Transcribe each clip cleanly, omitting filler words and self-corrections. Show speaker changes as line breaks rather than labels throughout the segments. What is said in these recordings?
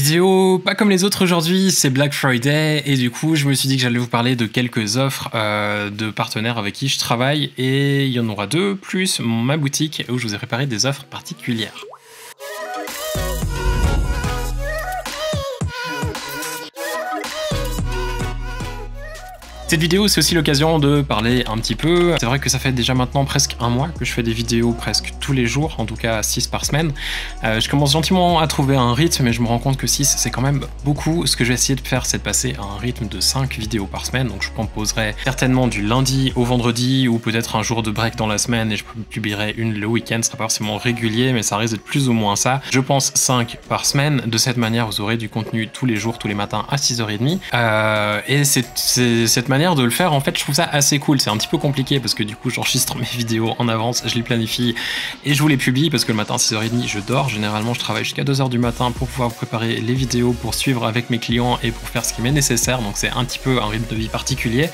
Vidéo pas comme les autres aujourd'hui, c'est Black Friday et du coup je me suis dit que j'allais vous parler de quelques offres de partenaires avec qui je travaille et il y en aura deux plus ma boutique où je vous ai préparé des offres particulières. Cette vidéo, c'est aussi l'occasion de parler un petit peu. C'est vrai que ça fait déjà maintenant presque un mois que je fais des vidéos presque tous les jours, en tout cas 6 par semaine. Je commence gentiment à trouver un rythme, mais je me rends compte que 6, c'est quand même beaucoup. Ce que je vais essayer de faire, c'est de passer à un rythme de 5 vidéos par semaine. Donc je proposerai certainement du lundi au vendredi, ou peut-être un jour de break dans la semaine, et je publierai une le week-end. Ce sera pas forcément régulier, mais ça risque d'être plus ou moins ça. Je pense 5 par semaine. De cette manière, vous aurez du contenu tous les jours, tous les matins à 6h30. Et c'est cette manière de le faire, en fait, je trouve ça assez cool. C'est un petit peu compliqué parce que du coup, j'enregistre mes vidéos en avance, je les planifie et je vous les publie parce que le matin à 6h30, je dors. Généralement, je travaille jusqu'à 2h du matin pour pouvoir préparer les vidéos, pour suivre avec mes clients et pour faire ce qui m'est nécessaire. Donc, c'est un petit peu un rythme de vie particulier.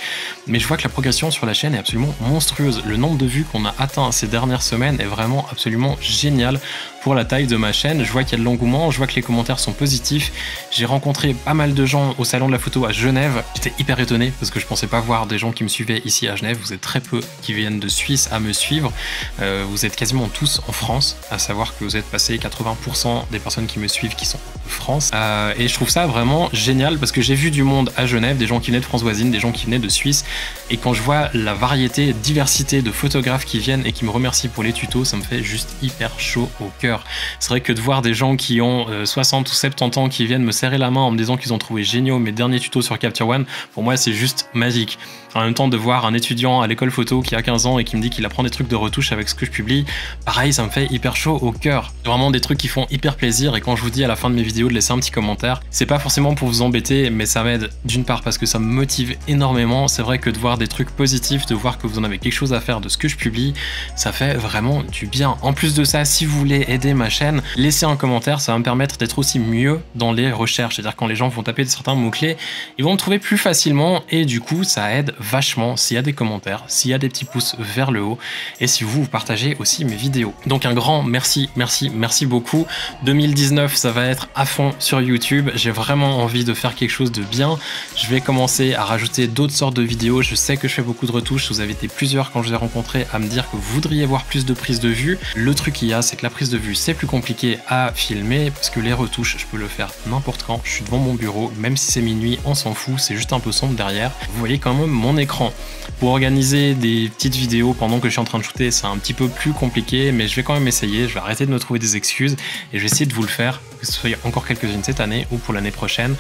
Mais je vois que la progression sur la chaîne est absolument monstrueuse. Le nombre de vues qu'on a atteint ces dernières semaines est vraiment absolument génial pour la taille de ma chaîne. Je vois qu'il y a de l'engouement, je vois que les commentaires sont positifs. J'ai rencontré pas mal de gens au salon de la photo à Genève. J'étais hyper étonné parce que je pensais pas voir des gens qui me suivaient ici à Genève. Vous êtes très peu qui viennent de Suisse à me suivre. Vous êtes quasiment tous en France, à savoir que vous êtes passé 80% des personnes qui me suivent qui sont de France. Et je trouve ça vraiment génial parce que j'ai vu du monde à Genève, des gens qui venaient de France voisine, des gens qui venaient de Suisse. Et quand je vois la variété, diversité de photographes qui viennent et qui me remercient pour les tutos, ça me fait juste hyper chaud au cœur. C'est vrai que de voir des gens qui ont 60 ou 70 ans qui viennent me serrer la main en me disant qu'ils ont trouvé géniaux mes derniers tutos sur Capture One, pour moi c'est juste magique. En même temps, de voir un étudiant à l'école photo qui a 15 ans et qui me dit qu'il apprend des trucs de retouche avec ce que je publie, pareil, ça me fait hyper chaud au cœur. C'est vraiment des trucs qui font hyper plaisir et quand je vous dis à la fin de mes vidéos de laisser un petit commentaire, c'est pas forcément pour vous embêter, mais ça m'aide d'une part parce que ça me motive énormément. C'est vrai que de voir des trucs positifs, de voir que vous en avez quelque chose à faire de ce que je publie, ça fait vraiment du bien. En plus de ça, si vous voulez aider ma chaîne, laissez un commentaire, ça va me permettre d'être aussi mieux dans les recherches. C'est-à-dire quand les gens vont taper certains mots-clés, ils vont me trouver plus facilement et du coup, ça aide vachement s'il y a des commentaires, s'il y a des petits pouces vers le haut et si vous partagez aussi mes vidéos. Donc un grand merci beaucoup. 2019, ça va être à fond sur YouTube. J'ai vraiment envie de faire quelque chose de bien. Je vais commencer à rajouter d'autres sortes de vidéos. Je sais que je fais beaucoup de retouches. Vous avez été plusieurs quand je vous ai rencontré à me dire que vous voudriez voir plus de prises de vue. Le truc qu'il y a, c'est que la prise de vue, c'est plus compliqué à filmer parce que les retouches, je peux le faire n'importe quand. Je suis devant mon bureau, même si c'est minuit, on s'en fout. C'est juste un peu sombre derrière. Vous voyez quand même mon écran. Pour organiser des petites vidéos pendant que je suis en train de shooter, c'est un petit peu plus compliqué, mais je vais quand même essayer. Je vais arrêter de me trouver des excuses et je vais essayer de vous le faire, que ce soit encore quelques-unes cette année ou pour l'année prochaine.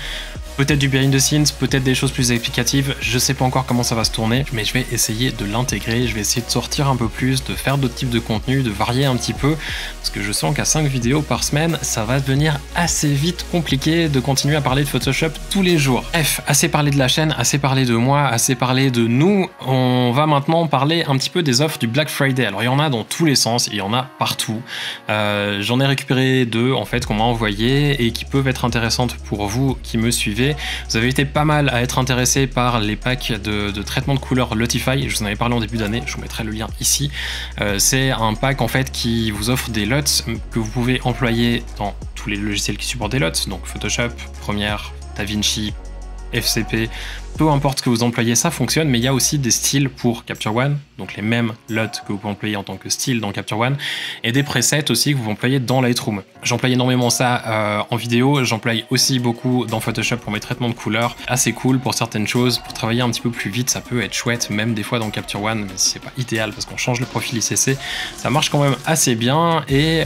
Peut-être du behind the scenes, peut-être des choses plus explicatives, je sais pas encore comment ça va se tourner, mais je vais essayer de l'intégrer, je vais essayer de sortir un peu plus, de faire d'autres types de contenus, de varier un petit peu, parce que je sens qu'à 5 vidéos par semaine, ça va devenir assez vite compliqué de continuer à parler de Photoshop tous les jours. Bref, assez parlé de la chaîne, assez parlé de moi, assez parlé de nous, on va maintenant parler un petit peu des offres du Black Friday. Alors il y en a dans tous les sens, il y en a partout. J'en ai récupéré deux en fait qu'on m'a envoyé et qui peuvent être intéressantes pour vous qui me suivez. Vous avez été pas mal à être intéressé par les packs de traitement de couleurs Lutify. Je vous en avais parlé en début d'année, je vous mettrai le lien ici. C'est un pack en fait qui vous offre des LUTs que vous pouvez employer dans tous les logiciels qui supportent des LUTs, donc Photoshop, Premiere, DaVinci, FCP, peu importe ce que vous employez, ça fonctionne, mais il y a aussi des styles pour Capture One, donc les mêmes LUT que vous pouvez employer en tant que style dans Capture One, et des presets aussi que vous pouvez employer dans Lightroom. J'emploie énormément ça en vidéo, j'emploie aussi beaucoup dans Photoshop pour mes traitements de couleurs, assez cool pour certaines choses, pour travailler un petit peu plus vite, ça peut être chouette, même des fois dans Capture One, mais c'est pas idéal parce qu'on change le profil ICC, ça marche quand même assez bien, et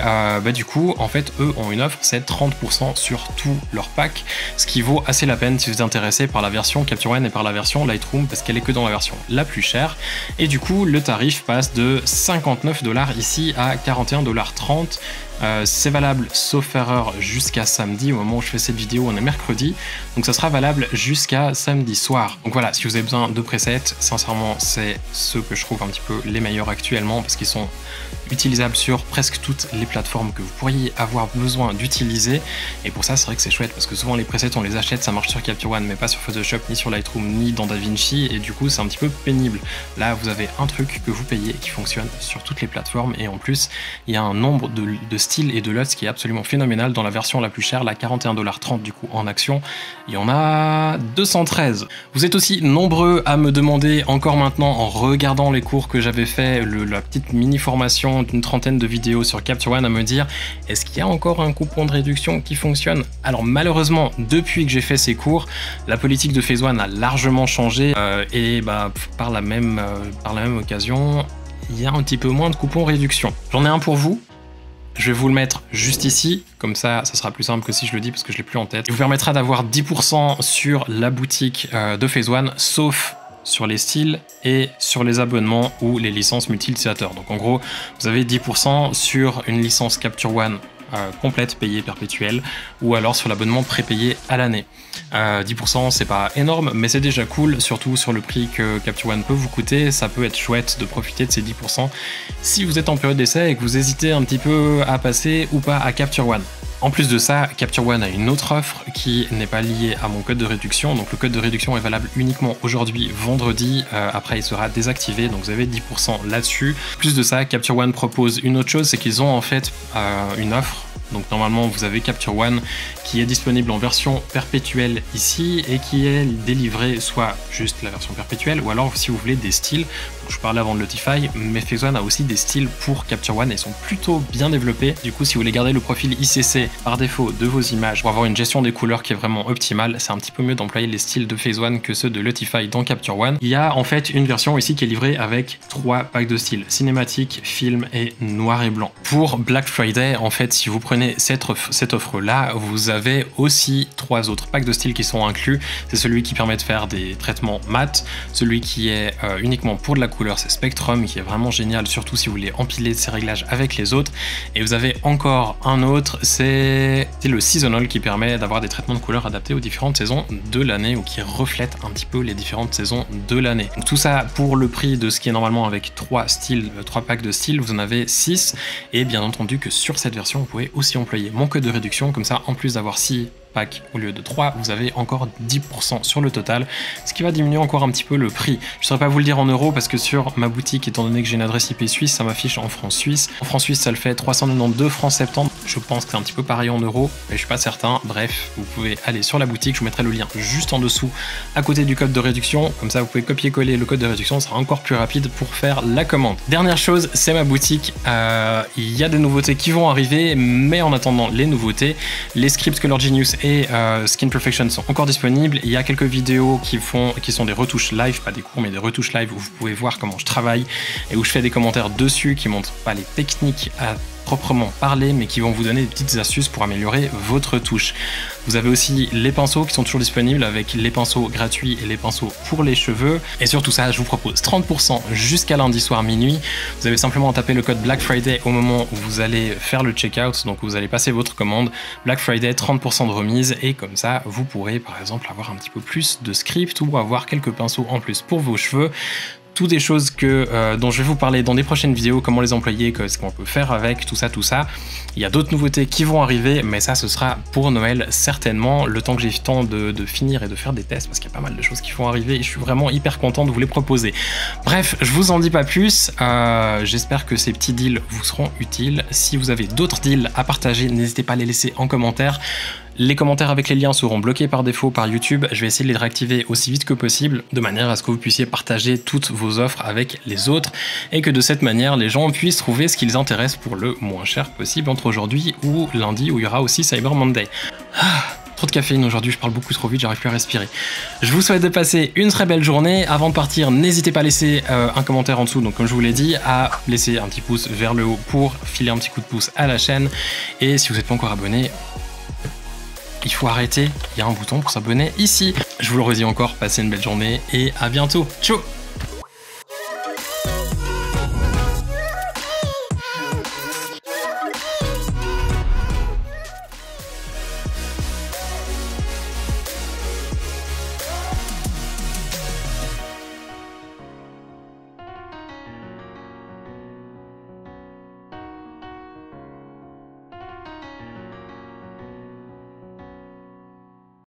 du coup, en fait, eux ont une offre, c'est 30% sur tout leur pack, ce qui vaut assez la peine si vous êtes intéressé par la version Capture One et par la version Lightroom parce qu'elle est que dans la version la plus chère et du coup le tarif passe de 59 $ ici à 41,30 $. C'est valable sauf erreur jusqu'à samedi. Au moment où je fais cette vidéo on est mercredi, donc ça sera valable jusqu'à samedi soir. Donc voilà, si vous avez besoin de presets, sincèrement c'est ceux que je trouve un petit peu les meilleurs actuellement parce qu'ils sont utilisables sur presque toutes les plateformes que vous pourriez avoir besoin d'utiliser et pour ça c'est vrai que c'est chouette parce que souvent les presets on les achète, ça marche sur Capture One mais pas sur Photoshop ni sur Lightroom ni dans DaVinci et du coup c'est un petit peu pénible. Là vous avez un truc que vous payez qui fonctionne sur toutes les plateformes et en plus il y a un nombre de Steel et de Lutz qui est absolument phénoménal. Dans la version la plus chère, la 41,30 $ du coup en action, il y en a 213. Vous êtes aussi nombreux à me demander encore maintenant en regardant les cours que j'avais fait, la petite mini formation d'une trentaine de vidéos sur Capture One, à me dire est-ce qu'il y a encore un coupon de réduction qui fonctionne? Alors malheureusement, depuis que j'ai fait ces cours, la politique de Phase One a largement changé et par la même occasion, il y a un petit peu moins de coupons réduction. J'en ai un pour vous. Je vais vous le mettre juste ici, comme ça sera plus simple que si je le dis parce que je l'ai plus en tête. Il vous permettra d'avoir 10% sur la boutique de Phase One, sauf sur les styles et sur les abonnements ou les licences multi-utilisateurs. Donc en gros, vous avez 10% sur une licence Capture One complète payée perpétuelle ou alors sur l'abonnement prépayé à l'année. 10% c'est pas énorme mais c'est déjà cool, surtout sur le prix que Capture One peut vous coûter. Ça peut être chouette de profiter de ces 10% si vous êtes en période d'essai et que vous hésitez un petit peu à passer ou pas à Capture One. En plus de ça, Capture One a une autre offre qui n'est pas liée à mon code de réduction. Donc le code de réduction est valable uniquement aujourd'hui, vendredi. Après, il sera désactivé. Donc vous avez 10% là-dessus. Plus de ça, Capture One propose une autre chose, c'est qu'ils ont en fait une offre. Donc normalement, vous avez Capture One qui est disponible en version perpétuelle ici et qui est délivrée soit juste la version perpétuelle ou alors si vous voulez des styles. Donc, je parlais avant de Lotify, mais Phase One a aussi des styles pour Capture One et sont plutôt bien développés. Du coup, si vous voulez garder le profil ICC par défaut de vos images pour avoir une gestion des couleurs qui est vraiment optimale, c'est un petit peu mieux d'employer les styles de Phase One que ceux de Lotify dans Capture One. Il y a en fait une version ici qui est livrée avec 3 packs de styles, cinématique, film et noir et blanc. Pour Black Friday, en fait, si vous prenez cette offre-là, vous avez aussi 3 autres packs de styles qui sont inclus. C'est celui qui permet de faire des traitements mat, celui qui est uniquement pour de la couleur, c'est Spectrum, qui est vraiment génial, surtout si vous voulez empiler ces réglages avec les autres. Et vous avez encore un autre, c'est le Seasonal qui permet d'avoir des traitements de couleurs adaptés aux différentes saisons de l'année ou qui reflètent un petit peu les différentes saisons de l'année. Tout ça pour le prix de ce qui est normalement avec 3 packs de styles, vous en avez 6. Et bien entendu que sur cette version, vous pouvez aussi employer mon code de réduction, comme ça en plus d'avoir 6 packs au lieu de 3, vous avez encore 10% sur le total, ce qui va diminuer encore un petit peu le prix. Je ne saurais pas vous le dire en euros parce que sur ma boutique, étant donné que j'ai une adresse IP suisse, ça m'affiche en francs suisses. En francs suisses, ça le fait 392 francs 70. Je pense que c'est un petit peu pareil en euros, mais je suis pas certain. Bref, vous pouvez aller sur la boutique, je vous mettrai le lien juste en dessous, à côté du code de réduction. Comme ça, vous pouvez copier-coller le code de réduction, ça sera encore plus rapide pour faire la commande. Dernière chose, c'est ma boutique. Il y a des nouveautés qui vont arriver, mais en attendant les nouveautés, les scripts Color Genius et Skin Perfection sont encore disponibles. Il y a quelques vidéos qui sont des retouches live, pas des cours, mais des retouches live où vous pouvez voir comment je travaille et où je fais des commentaires dessus qui montrent pas les techniques à proprement parler, mais qui vont vous donner des petites astuces pour améliorer votre touche. Vous avez aussi les pinceaux qui sont toujours disponibles avec les pinceaux gratuits et les pinceaux pour les cheveux. Et sur tout ça, je vous propose 30% jusqu'à lundi soir minuit. Vous avez simplement à taper le code Black Friday au moment où vous allez faire le checkout, donc vous allez passer votre commande. Black Friday, 30% de remise et comme ça, vous pourrez par exemple avoir un petit peu plus de script ou avoir quelques pinceaux en plus pour vos cheveux. Toutes des choses dont je vais vous parler dans des prochaines vidéos, comment les employer, ce qu'on peut faire avec, tout ça. Il y a d'autres nouveautés qui vont arriver, mais ça, ce sera pour Noël, certainement, le temps que j'ai le temps de finir et de faire des tests, parce qu'il y a pas mal de choses qui vont arriver et je suis vraiment hyper content de vous les proposer. Bref, je vous en dis pas plus, j'espère que ces petits deals vous seront utiles. Si vous avez d'autres deals à partager, n'hésitez pas à les laisser en commentaire. Les commentaires avec les liens seront bloqués par défaut par YouTube. Je vais essayer de les réactiver aussi vite que possible, de manière à ce que vous puissiez partager toutes vos offres avec les autres et que de cette manière, les gens puissent trouver ce qui les intéresse pour le moins cher possible entre aujourd'hui ou lundi où il y aura aussi Cyber Monday. Trop de caféine aujourd'hui, je parle beaucoup trop vite, j'arrive plus à respirer. Je vous souhaite de passer une très belle journée. Avant de partir, n'hésitez pas à laisser un commentaire en dessous, donc comme je vous l'ai dit, à laisser un petit pouce vers le haut pour filer un petit coup de pouce à la chaîne. Et si vous n'êtes pas encore abonné, il faut arrêter, il y a un bouton pour s'abonner ici. Je vous le redis encore, passez une belle journée et à bientôt. Ciao!